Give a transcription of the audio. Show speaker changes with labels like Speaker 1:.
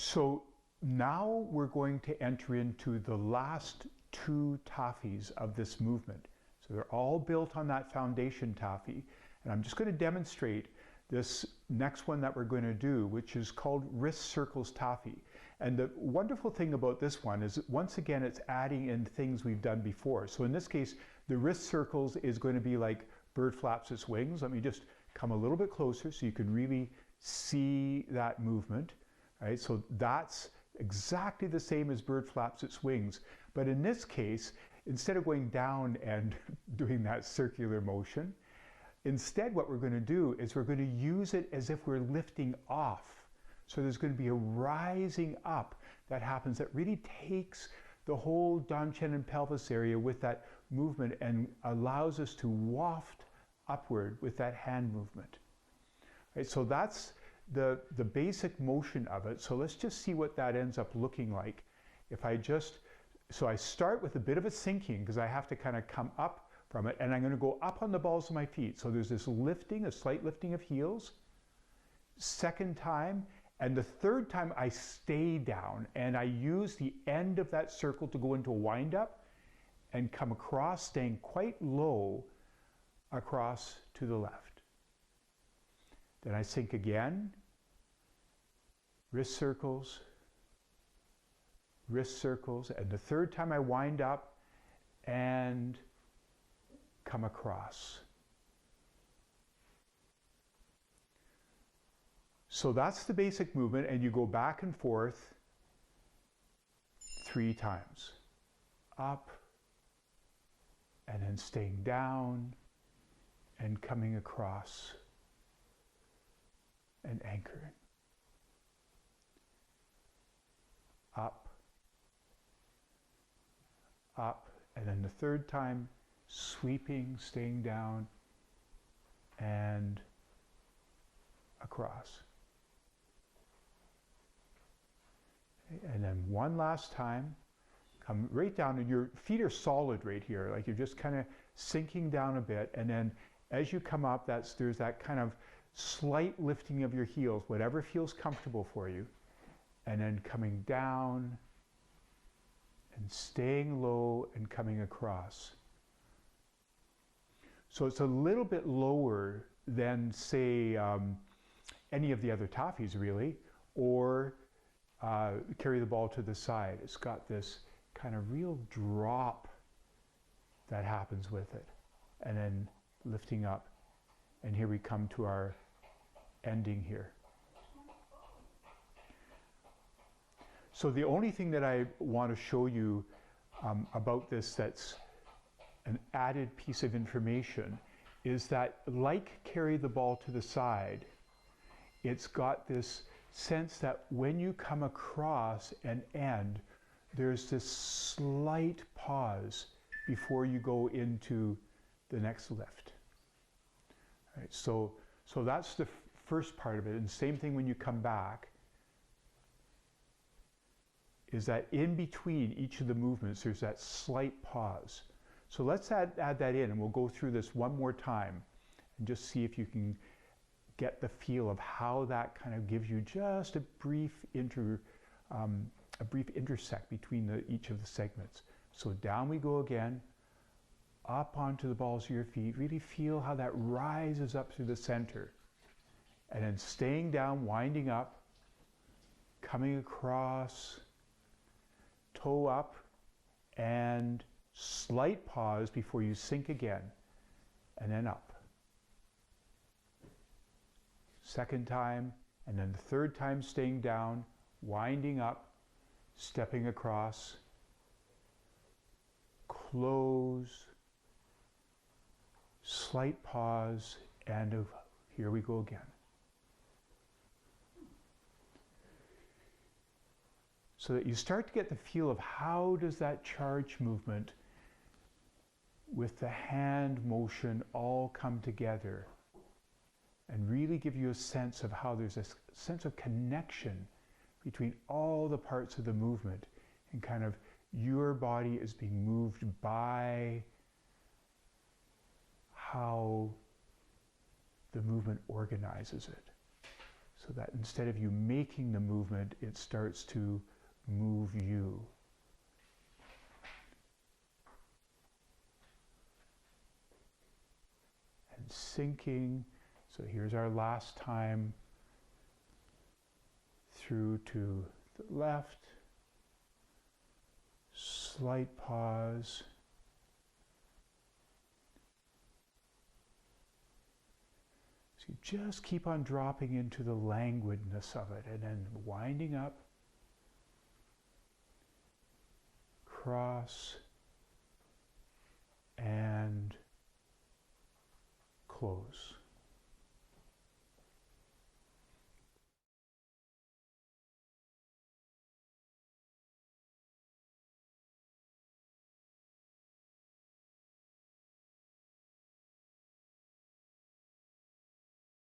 Speaker 1: So now we're going to enter into the last two Taffys of this movement. So they're all built on that foundation Taffy. And I'm just going to demonstrate this next one that we're going to do, which is called wrist circles Taffy. And the wonderful thing about this one is, once again, it's adding in things we've done before. So in this case, the wrist circles is going to be like bird flaps its wings. Let me just come a little bit closer so you can really see that movement. Right? So that's exactly the same as bird flaps its wings. But in this case, instead of going down and doing that circular motion, instead what we're going to do is we're going to use it as if we're lifting off. So there's going to be a rising up that happens that really takes the whole dantian and pelvis area with that movement and allows us to waft upward with that hand movement. Right, so that's the basic motion of it. So let's just see what that ends up looking like. If I just, so I start with a bit of a sinking because I have to kind of come up from it, and I'm going to go up on the balls of my feet. So there's this lifting, a slight lifting of heels. Second time, and the third time I stay down and I use the end of that circle to go into a wind up and come across, staying quite low across to the left. Then I sink again, wrist circles, and the third time I wind up and come across. So that's the basic movement, and you go back and forth 3 times. Up, and then staying down, and coming across, and anchoring. Up, and then the third time, sweeping, staying down, and across. And then one last time, come right down, and your feet are solid right here, like you're just kind of sinking down a bit, and then as you come up, there's that kind of slight lifting of your heels, whatever feels comfortable for you, and then coming down and staying low and coming across. So it's a little bit lower than, say, any of the other Taffys really, or carry the ball to the side. It's got this kind of real drop that happens with it, and then lifting up, and here we come to our ending here. So the only thing that I want to show you about this that's an added piece of information is that, like carry the ball to the side, it's got this sense that when you come across an end, there's this slight pause before you go into the next lift. Right, so that's the first part of it. And same thing when you come back, is that in between each of the movements, there's that slight pause. So let's add that in, and we'll go through this one more time and just see if you can get the feel of how that kind of gives you just a brief intersect between each of the segments. So down we go again, up onto the balls of your feet. Really feel how that rises up through the center. And then staying down, winding up, coming across, toe up, and slight pause before you sink again, and then up. Second time, and then the third time staying down, winding up, stepping across, close, slight pause, and here we go again. So that you start to get the feel of how does that charge movement with the hand motion all come together, and really give you a sense of how there's a sense of connection between all the parts of the movement, and kind of your body is being moved by how the movement organizes it. So so that instead of you making the movement, it starts to move you. And sinking. So here's our last time through to the left. Slight pause. So you just keep on dropping into the languidness of it and then winding up. Cross and close.